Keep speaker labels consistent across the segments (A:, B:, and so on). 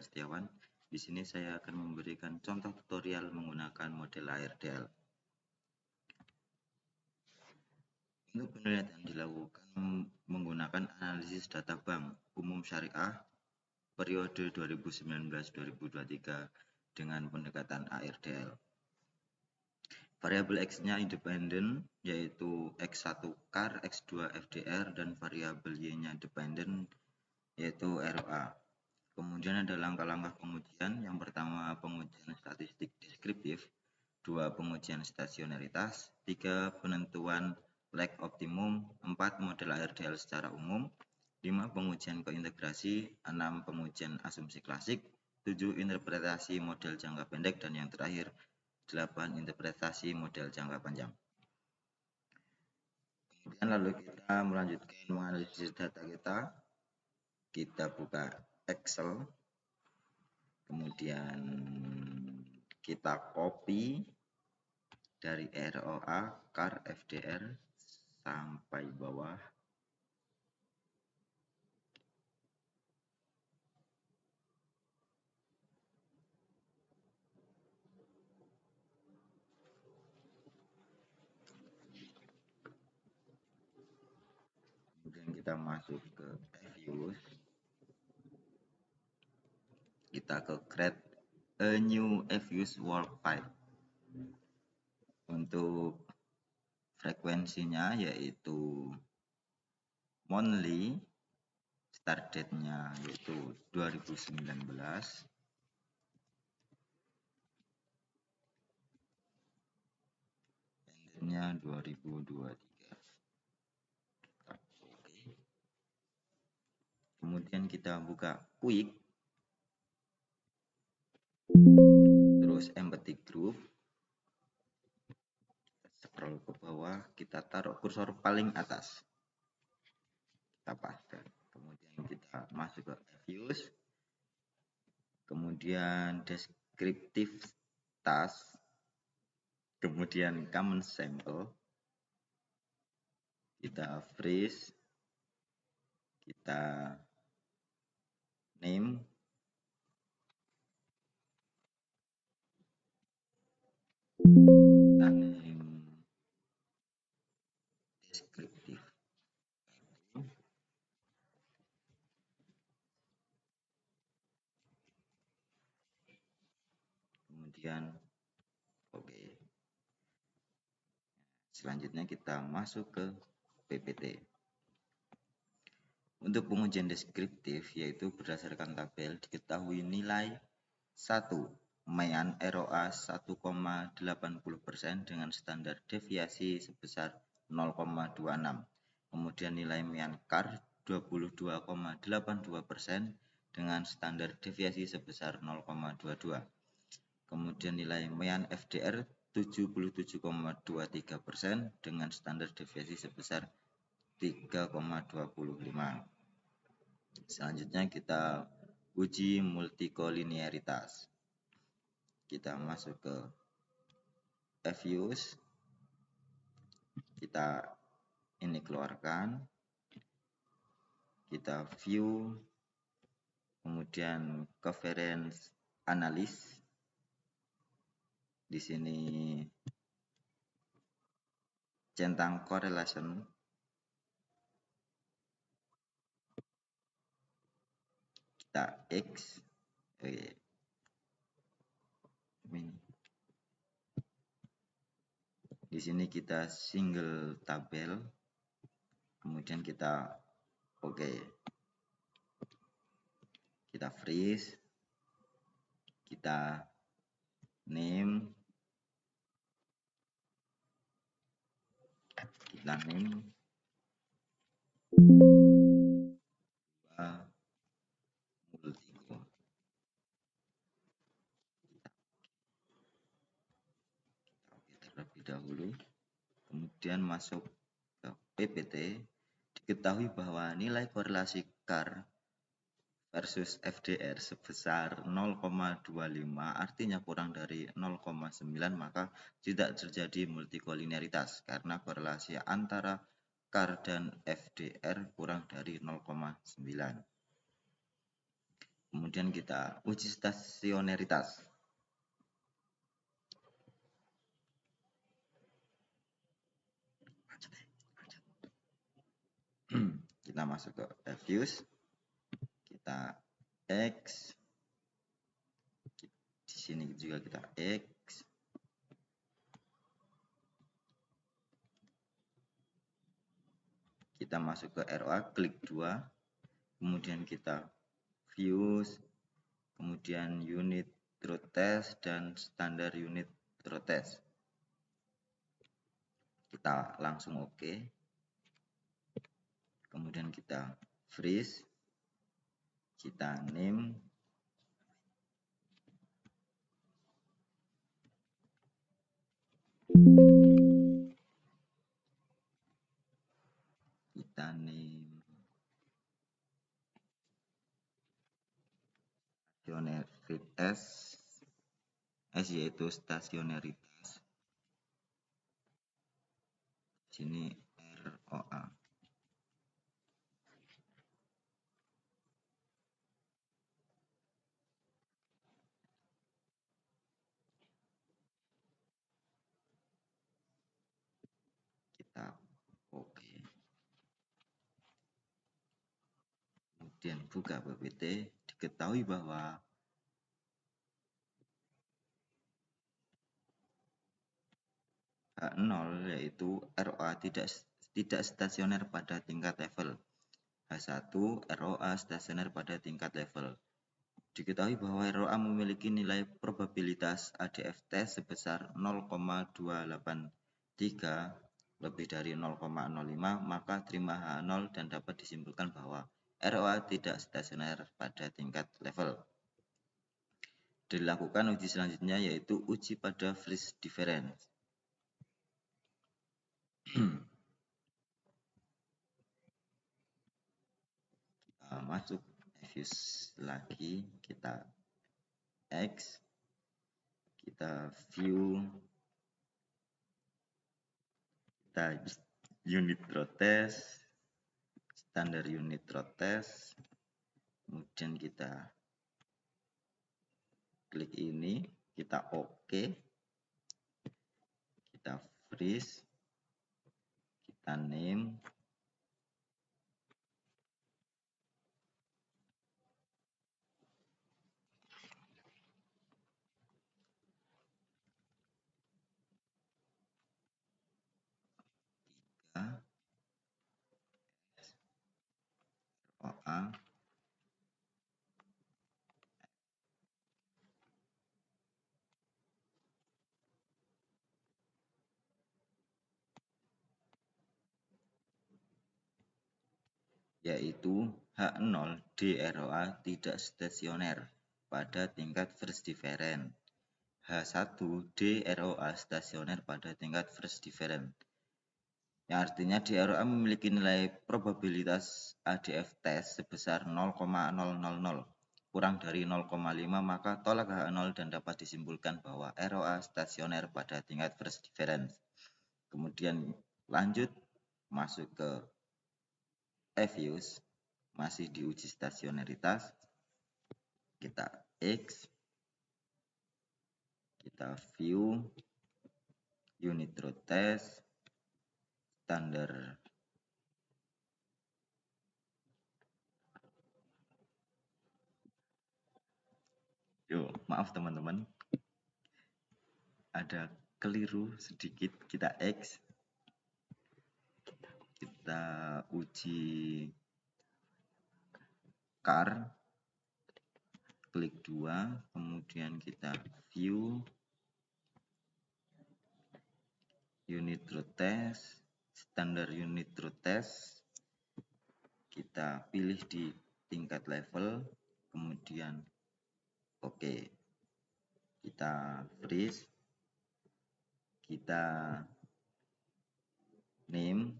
A: Setiawan. Di sini saya akan memberikan contoh tutorial menggunakan model ARDL. Untuk penelitian dilakukan menggunakan analisis data bank umum syariah periode 2019-2023 dengan pendekatan ARDL. Variabel X-nya independen, yaitu X1 CAR, X2 FDR, dan variabel Y-nya dependen, yaitu ROA. Kemudian ada langkah-langkah pengujian. Yang pertama, pengujian statistik deskriptif. 2. Pengujian stasionaritas. 3. Penentuan lag optimum. 4. Model ARDL secara umum. 5. Pengujian kointegrasi. 6. Pengujian asumsi klasik. 7. Interpretasi model jangka pendek. Dan yang terakhir, 8. Interpretasi model jangka panjang. Kemudian lalu kita melanjutkan menganalisis data kita. Kita buka Excel. Kemudian kita copy dari ROA, CAR, FDR sampai bawah. Kemudian kita masuk ke views. Kita ke create a new views workspace. Untuk frekuensinya yaitu monthly, start date-nya yaitu 2019, endingnya 2023. Kemudian kita buka quick, terus empathy group, scroll ke bawah, kita taruh kursor paling atas, kita paskan. Kemudian kita masuk ke views, kemudian descriptive task, kemudian common sample, kita freeze, kita name, deskriptif. Kemudian oke. Selanjutnya kita masuk ke PPT. Untuk pengujian deskriptif yaitu berdasarkan tabel diketahui nilai 1. Mean ROA 1,80% dengan standar deviasi sebesar 0,26. Kemudian nilai mean CAR 22,82% dengan standar deviasi sebesar 0,22. Kemudian nilai mean FDR 77,23% dengan standar deviasi sebesar 3,25. Selanjutnya kita uji multikolinearitas. Kita masuk ke views. Kita ini keluarkan. Kita view. Kemudian covariance analysis. Di sini centang correlation. Kita X. Di sini kita single tabel. Kemudian kita kita freeze. Kita name. Kita name. Multico. Terlebih dahulu. Kemudian masuk ke PPT. Diketahui bahwa nilai korelasi CAR versus FDR sebesar 0,25 artinya kurang dari 0,9, maka tidak terjadi multikolinearitas karena korelasi antara CAR dan FDR kurang dari 0,9. Kemudian kita uji stasioneritas. Kita masuk ke reviews, kita X, di sini juga kita X, kita masuk ke ROA, klik 2, kemudian kita views, kemudian unit truth test dan standar unit truth test. Kita langsung oke. Kemudian kita freeze, kita name, stasioneritas, yaitu stasioneritas. Sini ROA. Kita oke. Kemudian buka PPT, diketahui bahwa H0 yaitu ROA tidak stasioner pada tingkat level. H1 ROA stasioner pada tingkat level. Diketahui bahwa ROA memiliki nilai probabilitas ADF test sebesar 0,283 lebih dari 0,05, maka terima H0 dan dapat disimpulkan bahwa ROA tidak stasioner pada tingkat level. Dilakukan uji selanjutnya yaitu uji pada freeze difference. Masuk reviews lagi, kita X, kita view, kita unit truth test, standar unit truth test, kemudian kita klik ini, kita oke, kita freeze, kita name, ROA, yaitu H0 DROA tidak stasioner pada tingkat freeze difference. H1 DROA stasioner pada tingkat freeze difference. Yang artinya DROA memiliki nilai probabilitas ADF test sebesar 0,000 kurang dari 0,5, maka tolak H0 dan dapat disimpulkan bahwa ROA stasioner pada tingkat freeze difference. Kemudian lanjut masuk ke reviews, masih diuji stasioneritas, kita X, kita view, unit truth test, standar maaf teman-teman, ada keliru sedikit, kita X, kita uji car, klik 2, kemudian kita view, unit truth test, standar unit truth test, kita pilih di tingkat level, kemudian oke. Kita freeze, kita name,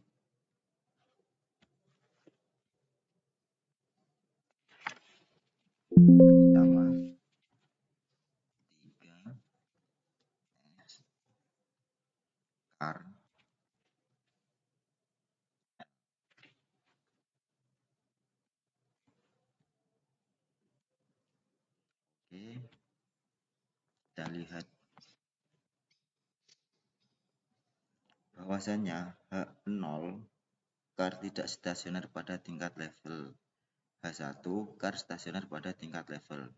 A: sama 3 S car, Oke, kita lihat bahwasanya H0 car tidak stasioner pada tingkat level, H1 car stasioner pada tingkat level.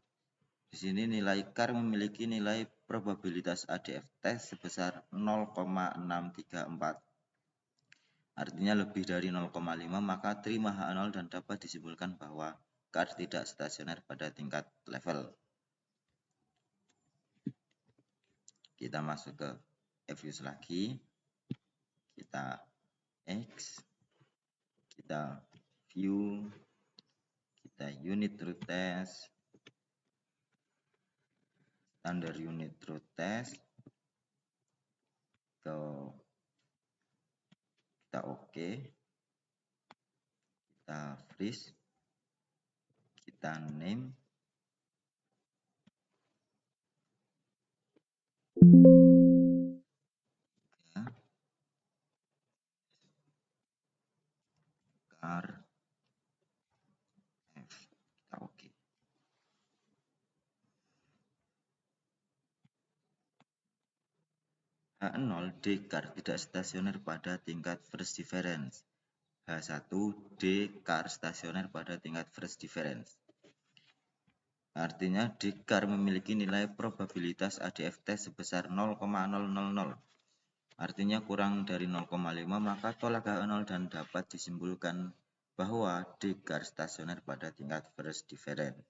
A: Di sini nilai car memiliki nilai probabilitas ADF test sebesar 0,634. Artinya lebih dari 0,5, maka terima H0 dan dapat disimpulkan bahwa car tidak stasioner pada tingkat level. Kita masuk ke FUS lagi. Kita X, kita view, kita unit root test, standar unit root test, kita oke, kita freeze, kita name, car F, kita oke. H0 D car tidak stasioner pada tingkat first difference. H1 D car stasioner pada tingkat first difference. Artinya D car memiliki nilai probabilitas ADF test sebesar 0,000. Artinya kurang dari 0,5, maka tolak H0 dan dapat disimpulkan bahwa D car stasioner pada tingkat first difference.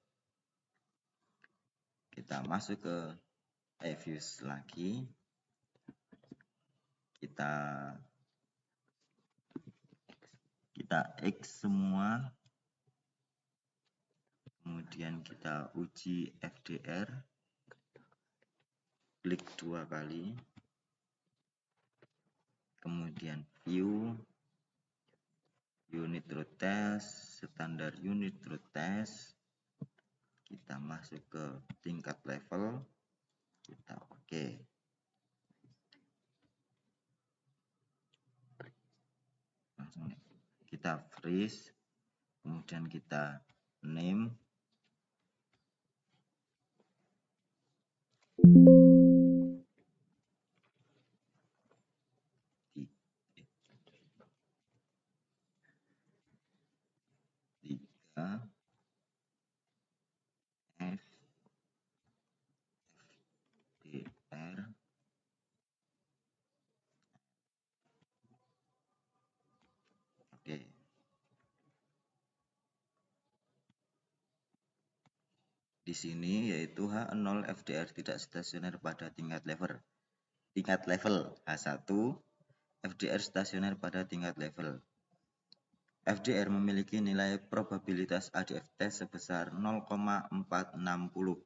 A: Kita masuk ke FUS lagi. Kita X semua, kemudian kita uji FDR, klik 2 kali, kemudian view, unit root test, standar unit root test, kita masuk ke tingkat level, kita oke. Langsung kita freeze, kemudian kita name, FDR, oke. Di sini yaitu H0 FDR tidak stasioner pada tingkat level. H1 FDR stasioner pada tingkat level. FDR memiliki nilai probabilitas ADF test sebesar 0,460.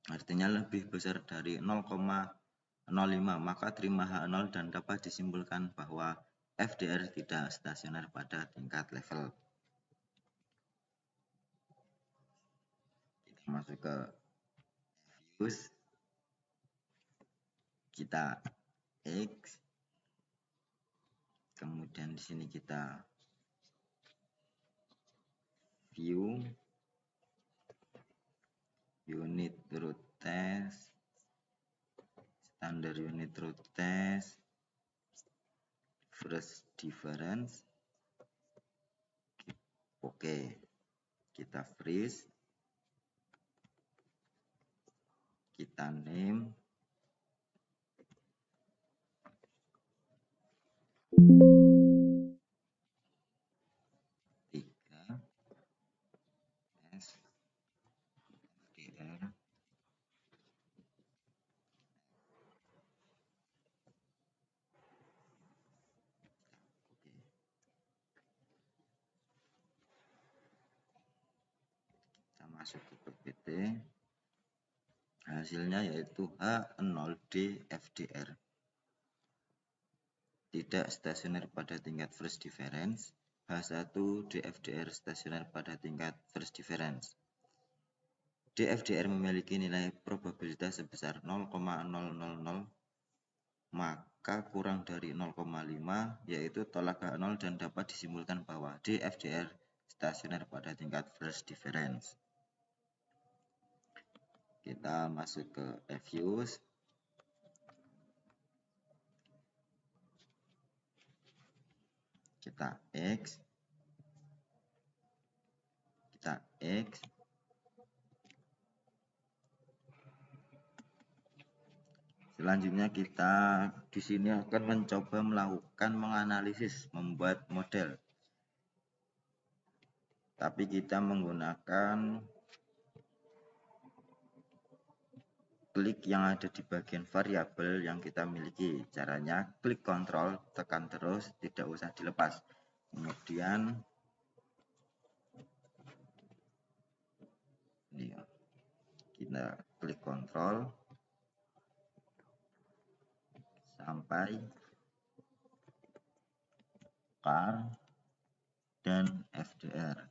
A: Artinya lebih besar dari 0,05, maka terima H0 dan dapat disimpulkan bahwa FDR tidak stasioner pada tingkat level. Kita masuk ke FUS, kita X, kemudian di sini kita view, unit root test, standar unit root test, first difference, oke. Kita freeze, kita name, FDR, kita masuk ke PPT, hasilnya yaitu H0D FDR tidak stasioner pada tingkat first difference, H1 DFDR stasioner pada tingkat first difference. DFDR memiliki nilai probabilitas sebesar 0,000, maka kurang dari 0,5, yaitu tolak H0 dan dapat disimpulkan bahwa DFDR stasioner pada tingkat first difference. Kita masuk ke Fuse, kita X, selanjutnya kita di sini akan mencoba melakukan menganalisis, membuat model, tapi kita menggunakan klik yang ada di bagian variabel yang kita miliki. Caranya klik Ctrl, tekan terus, tidak usah dilepas. Kemudian ini kita klik Ctrl sampai car dan FDR.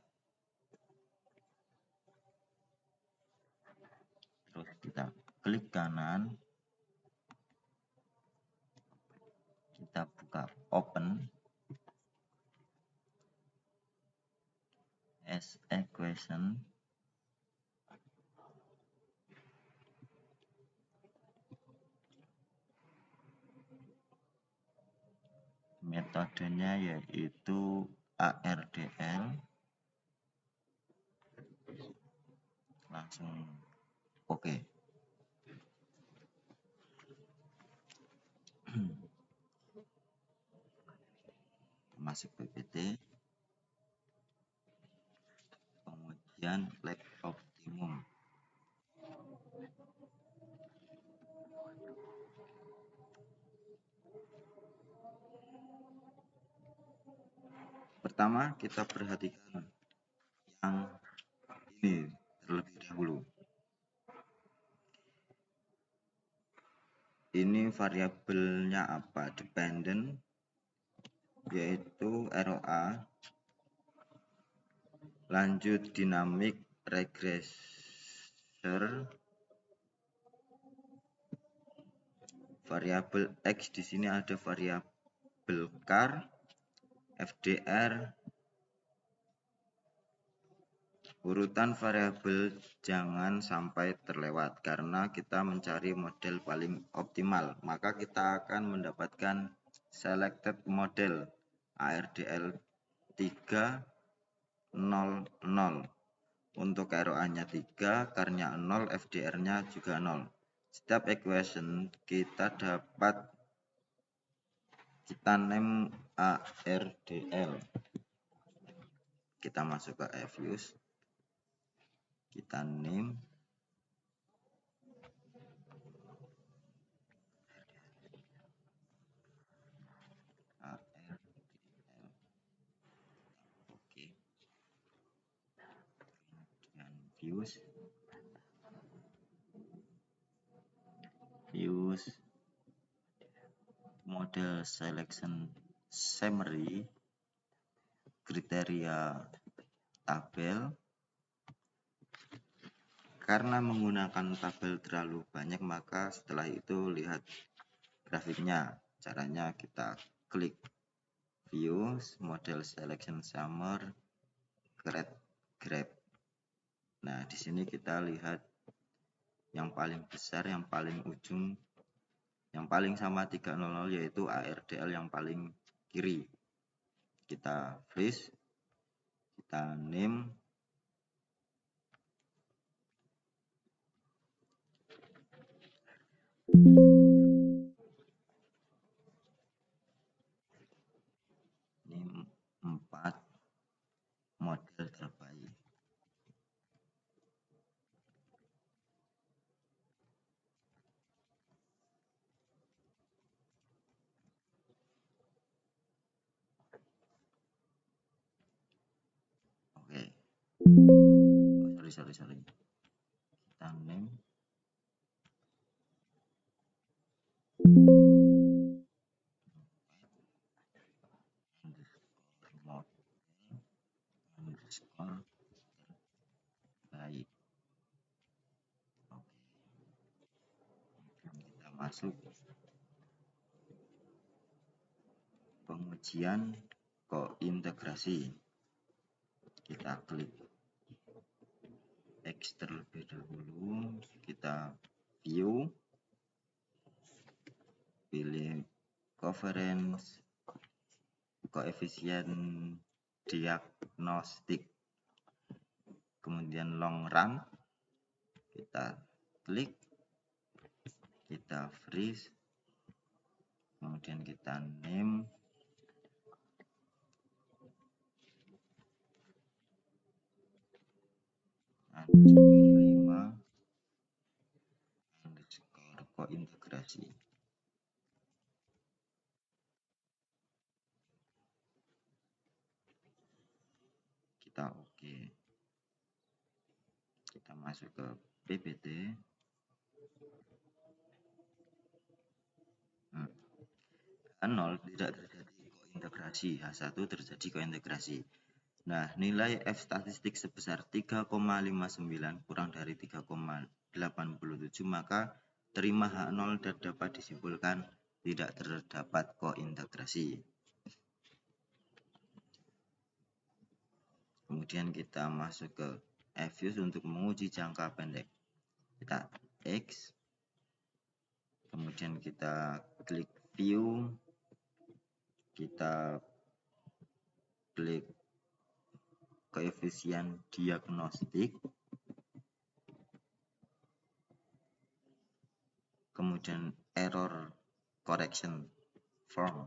A: Terus kita klik kanan, kita buka open as equation, metodenya yaitu ARDL, langsung oke. Masuk PPT, pengujian lag optimum. Pertama kita perhatikan yang ini terlebih dahulu. Ini variabelnya apa? Dependent, yaitu ROA. Lanjut dynamic regressor. Variabel X di sini ada variabel car, FDR. Urutan variabel jangan sampai terlewat karena kita mencari model paling optimal. Maka kita akan mendapatkan selected model ARDL 300. Untuk ROA-nya 3, car-nya 0, FDR-nya juga 0. Setiap equation kita name ARDL. Kita masuk ke Fuse, kita name ARDL. Oke. Kemudian Fuse model selection summary, kriteria tabel. Karena menggunakan tabel terlalu banyak, maka setelah itu lihat grafiknya. Caranya kita klik view, model selection summary, grab. Nah, di sini kita lihat yang paling besar, yang paling ujung, yang paling sama 300, yaitu ARDL yang paling kiri. Kita freeze, kita name, ini 4 model terbaik. Oke. Sorry. Kita name. Baik. Oke. Kita masuk pengujian kointegrasi. Kita klik X terlebih dahulu, kita kita view, pilih coverage, koefisien diagnostik, kemudian long run, kita klik, kita freeze, kemudian kita name, _5 underscore kointegrasi. Kita oke. Kita masuk ke PPT. H0 tidak terjadi kointegrasi, H1 terjadi kointegrasi. Nah, nilai F statistik sebesar 3,59 kurang dari 3,87, maka terima H0 dan dapat disimpulkan tidak terdapat kointegrasi. Kemudian kita masuk ke F-use untuk menguji jangka pendek. Kita X, kemudian kita klik view, kita klik koefisien diagnostik, kemudian error correction form.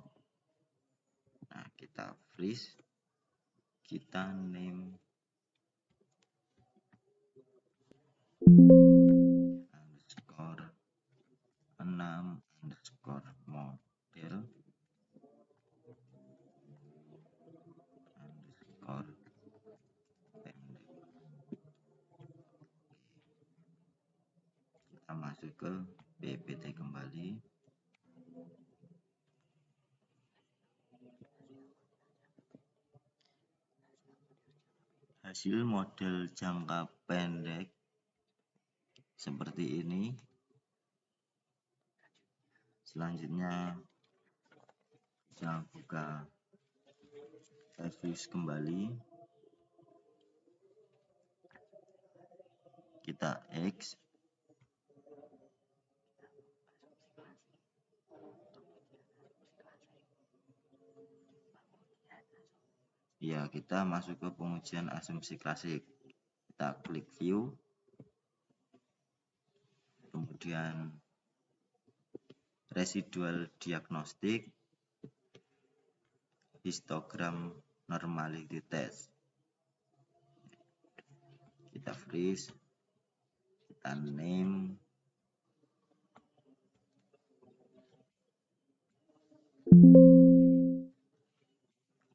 A: Nah, kita freeze, kita name underscore 6 underscore model underscore pendek. Kita masuk ke PPT kembali. Hasil model jangka pendek seperti ini. Selanjutnya kita buka F-use kembali, kita X, ya kita masuk ke pengujian asumsi klasik. Kita klik view, kemudian residual diagnostik, histogram normality test. Kita freeze, kita name,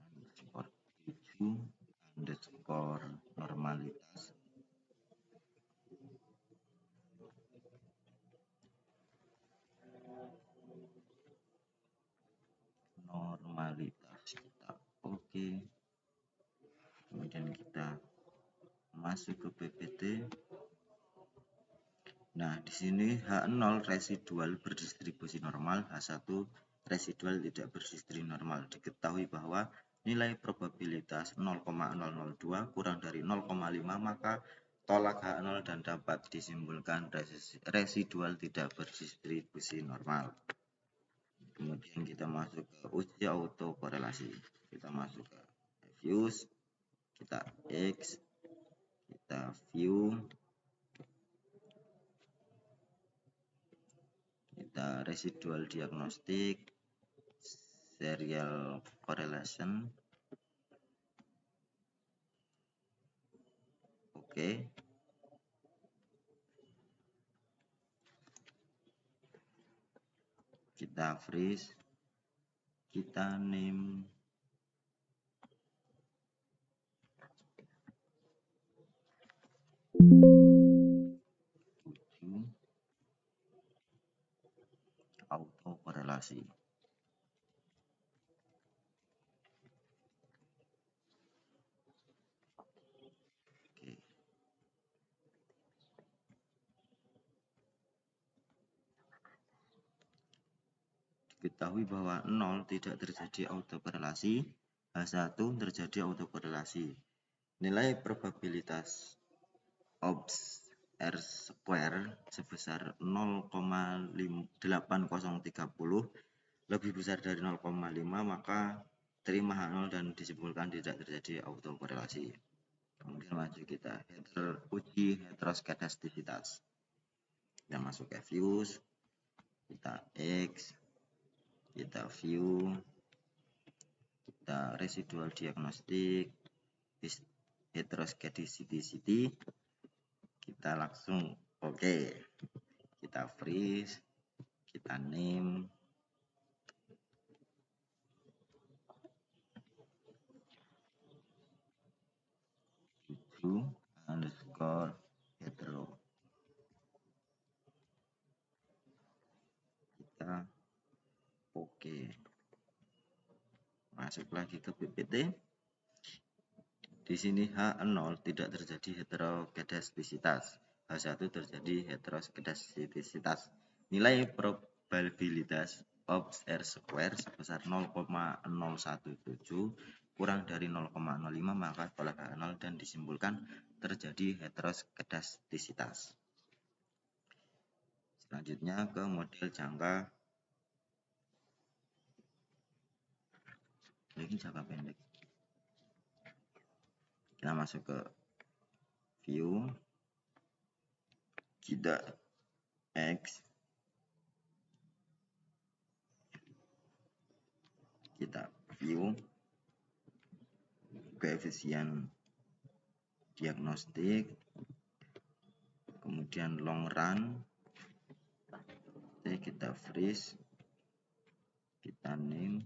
A: underscore 7 underscore normalitas, kita oke. Kemudian kita masuk ke PPT. Nah, di sini H0 residual berdistribusi normal, H1 residual tidak berdistribusi normal. Diketahui bahwa nilai probabilitas 0,002 kurang dari 0,5, maka tolak H0 dan dapat disimpulkan residual tidak berdistribusi normal. Kemudian kita masuk ke uji autokorelasi. Kita masuk ke F-use, kita X, kita view, kita residual diagnostik, serial correlation, oke. Kita freeze, kita name, autokorelasi. Oke. Diketahui bahwa 0 tidak terjadi autokorelasi, H1 terjadi autokorelasi. Nilai probabilitas R square sebesar 0,8030 lebih besar dari 0,5, maka terima H0 dan disimpulkan tidak terjadi autokorelasi. Kemudian maju kita uji heteroskedastisitas. Kita masuk ke views, kita X, kita view, kita residual diagnostic, heteroskedasticity, kita langsung oke. Kita freeze, kita name, underscore hetero. Kita oke. Masuk lagi ke PPT. Di sini H0 tidak terjadi heteroskedastisitas. H1 terjadi heteroskedastisitas. Nilai probabilitas of R square sebesar 0,017 kurang dari 0,05, maka tolak H0 dan disimpulkan terjadi heteroskedastisitas. Selanjutnya ke model jangka. Ini jangka pendek. Kita masuk ke view, kita X, kita view koefisien diagnostik, kemudian long run, kita freeze, kita name,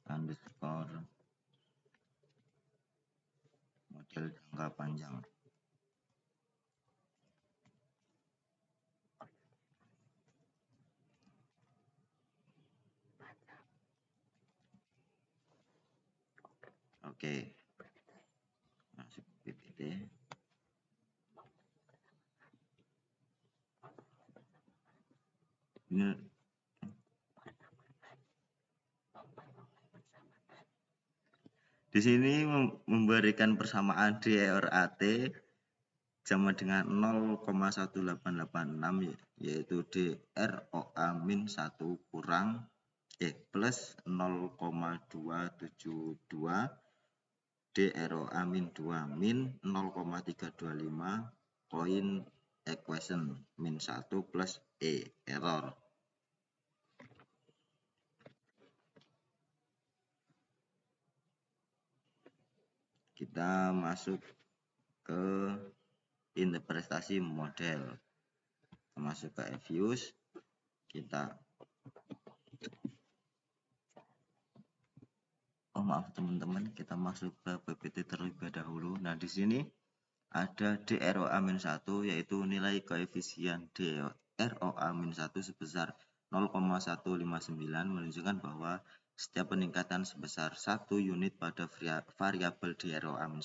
A: underscore model jangka panjang. Oke, masuk PPT. Ini di sini memberikan persamaan DRAT sama dengan 0,1886, yaitu DROA-1 kurang plus 0,272, DROA-2 min 0,325, point equation min 1 plus error. Kita masuk ke interpretasi model, masuk ke views, kita maaf teman-teman, kita masuk ke PPT terlebih dahulu. Nah, di sini ada DROA-1, yaitu nilai koefisien DROA-1 sebesar 0,159, menunjukkan bahwa setiap peningkatan sebesar 1 unit pada variabel DROA-1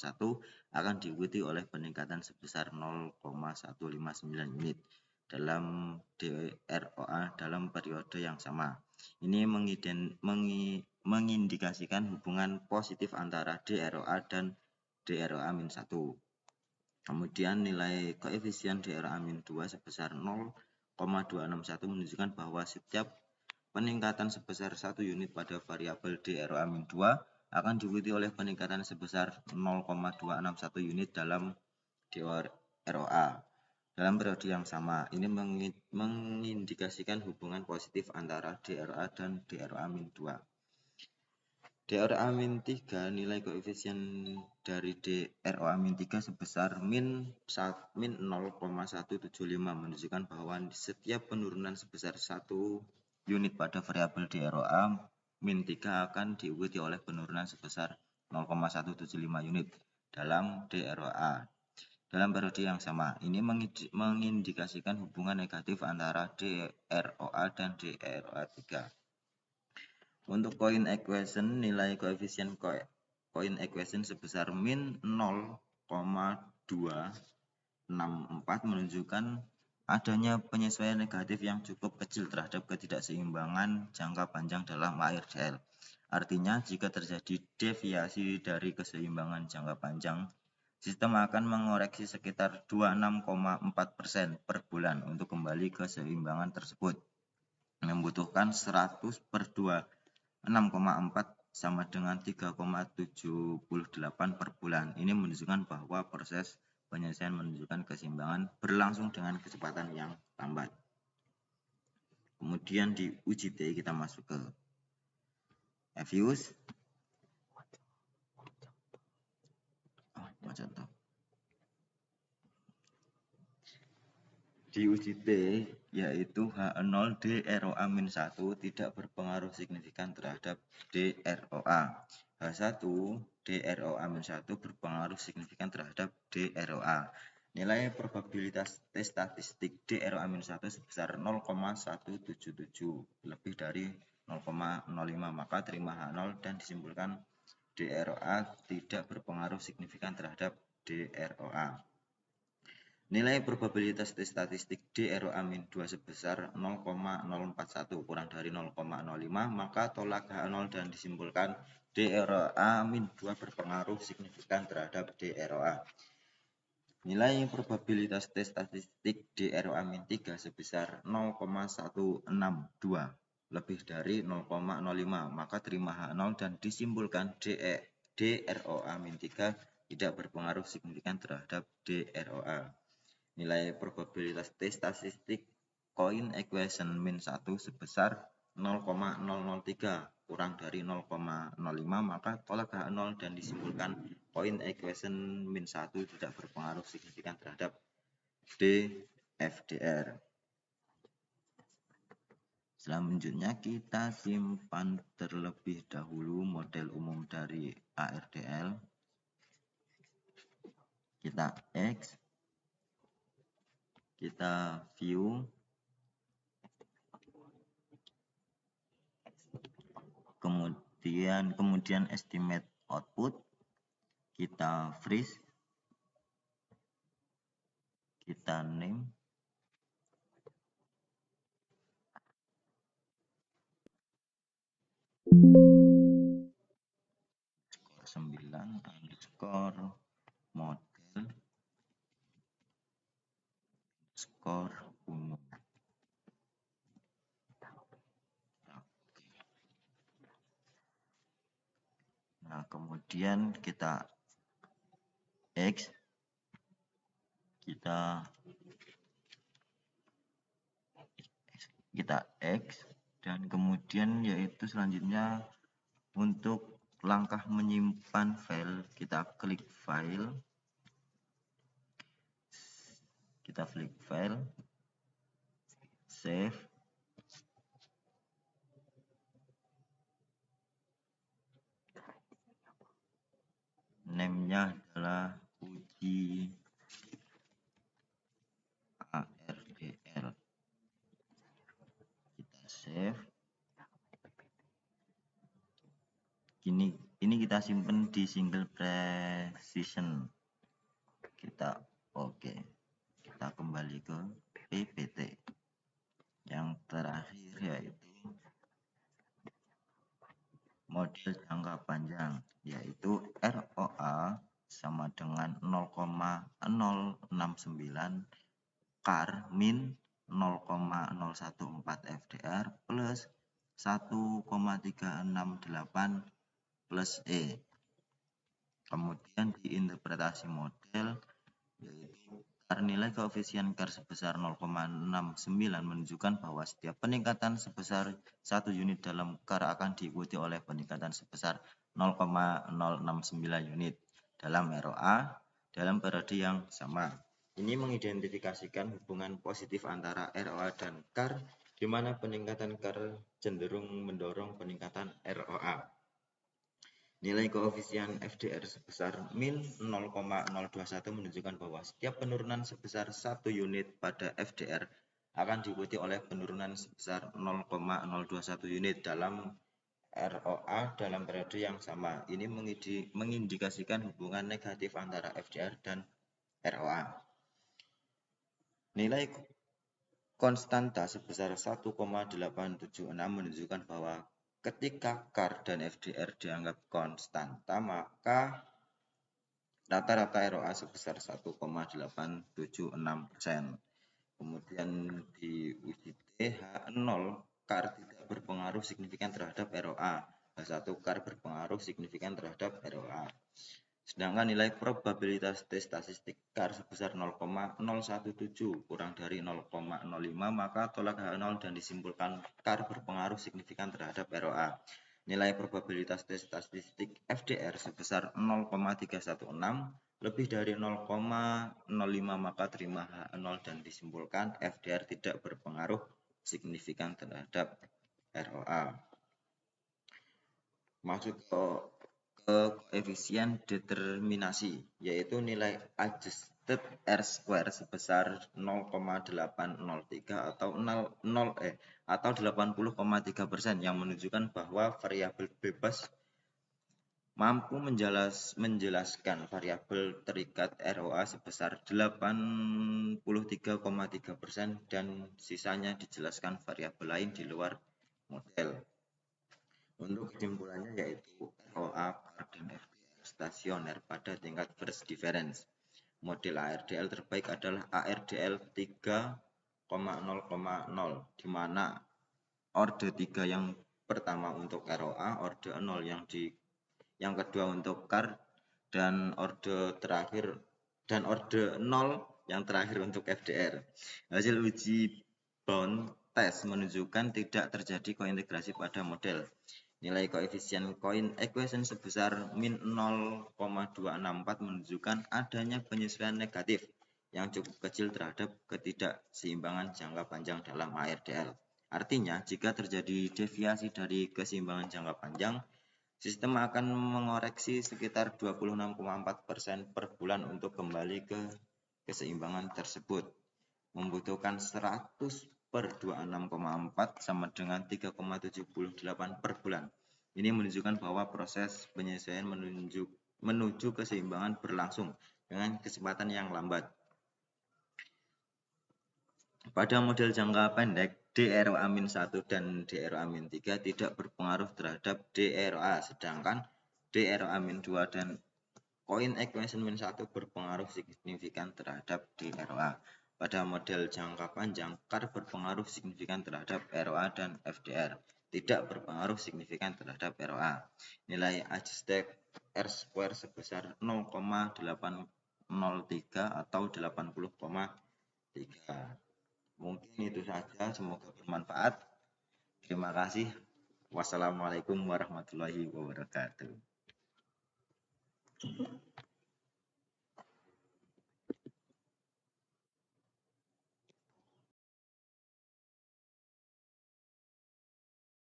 A: akan diikuti oleh peningkatan sebesar 0,159 unit dalam DROA dalam periode yang sama. Ini mengindikasikan hubungan positif antara DROA dan DROA-1. Kemudian nilai koefisien DROA-2 sebesar 0,261 menunjukkan bahwa setiap peningkatan sebesar 1 unit pada variabel DROA-2 akan diikuti oleh peningkatan sebesar 0,261 unit dalam DROA dalam periode yang sama. Ini mengindikasikan hubungan positif antara DROA dan DROA-2. DROA-3, nilai koefisien dari DROA-3 sebesar min 0,175 menunjukkan bahwa setiap penurunan sebesar 1 unit pada variabel DROA-3 akan diikuti oleh penurunan sebesar 0,175 unit dalam DROA dalam periode yang sama. Ini mengindikasikan hubungan negatif antara DROA dan DROA-3. Untuk point equation, nilai koefisien point equation sebesar min 0,264 menunjukkan adanya penyesuaian negatif yang cukup kecil terhadap ketidakseimbangan jangka panjang dalam ARDL. Artinya, jika terjadi deviasi dari keseimbangan jangka panjang, sistem akan mengoreksi sekitar 26,4% per bulan untuk kembali ke keseimbangan tersebut. Membutuhkan 100 per 26,4 sama dengan 3,78 per bulan. Ini menunjukkan bahwa proses penyelesaian menunjukkan keseimbangan berlangsung dengan kecepatan yang lambat. Kemudian di uji T kita masuk ke Evius. Di uji T yaitu H0 DROA-1 tidak berpengaruh signifikan terhadap DROA. H1 DROA-1 berpengaruh signifikan terhadap DROA. Nilai probabilitas T statistik DROA-1 sebesar 0,177 lebih dari 0,05, maka terima H0 dan disimpulkan DROA tidak berpengaruh signifikan terhadap DROA. Nilai probabilitas T statistik DROA-2 sebesar 0,041 kurang dari 0,05, maka tolak H0 dan disimpulkan DROA-2 berpengaruh signifikan terhadap DROA. Nilai probabilitas T statistik DROA-3 sebesar 0,162 lebih dari 0,05, maka terima H0 dan disimpulkan DROA-3 tidak berpengaruh signifikan terhadap DROA. Nilai probabilitas T statistik Coin equation min1 sebesar 0,003 kurang dari 0,05, maka tolak H0 dan disimpulkan Coin equation min1 tidak berpengaruh signifikan terhadap DFDR. Selanjutnya kita simpan terlebih dahulu model umum dari ARDL. Kita X, kita view, kemudian estimate output, kita freeze, kita name, skor 9 underscore model skor umum. Nah, kemudian kita X, kita X, dan kemudian yaitu selanjutnya untuk langkah menyimpan file, kita klik file, save, name-nya adalah uji ARDL, kita save. Ini kita simpan di single precision, kita oke. Kita kembali ke PPT. Yang terakhir yaitu model jangka panjang, yaitu ROA sama dengan 0,069 CAR min 0,014 FDR plus 1,368 plus E. Kemudian diinterpretasi model yaitu CAR, nilai koefisien CAR sebesar 0,69 menunjukkan bahwa setiap peningkatan sebesar 1 unit dalam CAR akan diikuti oleh peningkatan sebesar 0,069 unit dalam ROA dalam periode yang sama. Ini mengidentifikasikan hubungan positif antara ROA dan CAR, di mana peningkatan CAR cenderung mendorong peningkatan ROA. Nilai koefisien FDR sebesar min 0,021 menunjukkan bahwa setiap penurunan sebesar 1 unit pada FDR akan diikuti oleh penurunan sebesar 0,021 unit dalam ROA dalam periode yang sama. Ini mengindikasikan hubungan negatif antara FDR dan ROA. Nilai konstanta sebesar 1,876 menunjukkan bahwa ketika CAR dan FDR dianggap konstanta, maka rata-rata ROA sebesar 1,876%. Kemudian di uji T, H0 CAR tidak berpengaruh signifikan terhadap ROA, H1 CAR berpengaruh signifikan terhadap ROA. Sedangkan nilai probabilitas T statistik CAR sebesar 0,017 kurang dari 0,05, maka tolak H0 dan disimpulkan CAR berpengaruh signifikan terhadap ROA. Nilai probabilitas T statistik FDR sebesar 0,316 lebih dari 0,05, maka terima H0 dan disimpulkan FDR tidak berpengaruh signifikan terhadap ROA. Masuk ke koefisien determinasi, yaitu nilai adjusted R-square sebesar 0,803 atau 80,3% yang menunjukkan bahwa variabel bebas mampu menjelaskan variabel terikat ROA sebesar 83,3% dan sisanya dijelaskan variabel lain di luar model. Untuk kesimpulannya yaitu ROA CAR dan FDR stasioner pada tingkat first difference. Model ARDL terbaik adalah ARDL 3,0,0, di mana orde 3 yang pertama untuk ROA, orde 0 yang kedua untuk CAR, dan orde 0 yang terakhir untuk FDR. Hasil uji bound test menunjukkan tidak terjadi kointegrasi pada model. Nilai koefisien Coin equation sebesar min 0,264 menunjukkan adanya penyesuaian negatif yang cukup kecil terhadap ketidakseimbangan jangka panjang dalam ARDL. Artinya, jika terjadi deviasi dari keseimbangan jangka panjang, sistem akan mengoreksi sekitar 26,4% per bulan untuk kembali ke keseimbangan tersebut. Membutuhkan 100/26,4 sama dengan 3,78 per bulan. Ini menunjukkan bahwa proses penyesuaian menuju keseimbangan berlangsung dengan kecepatan yang lambat. Pada model jangka pendek, DROA-1 dan DROA-3 tidak berpengaruh terhadap DROA, sedangkan DROA-2 dan Coin equation -1 berpengaruh signifikan terhadap DROA. Pada model jangka panjang, CAR berpengaruh signifikan terhadap ROA dan FDR tidak berpengaruh signifikan terhadap ROA. Nilai adjusted R-square sebesar 0,803 atau 80,3. Mungkin itu saja, semoga bermanfaat. Terima kasih. Wassalamualaikum warahmatullahi wabarakatuh.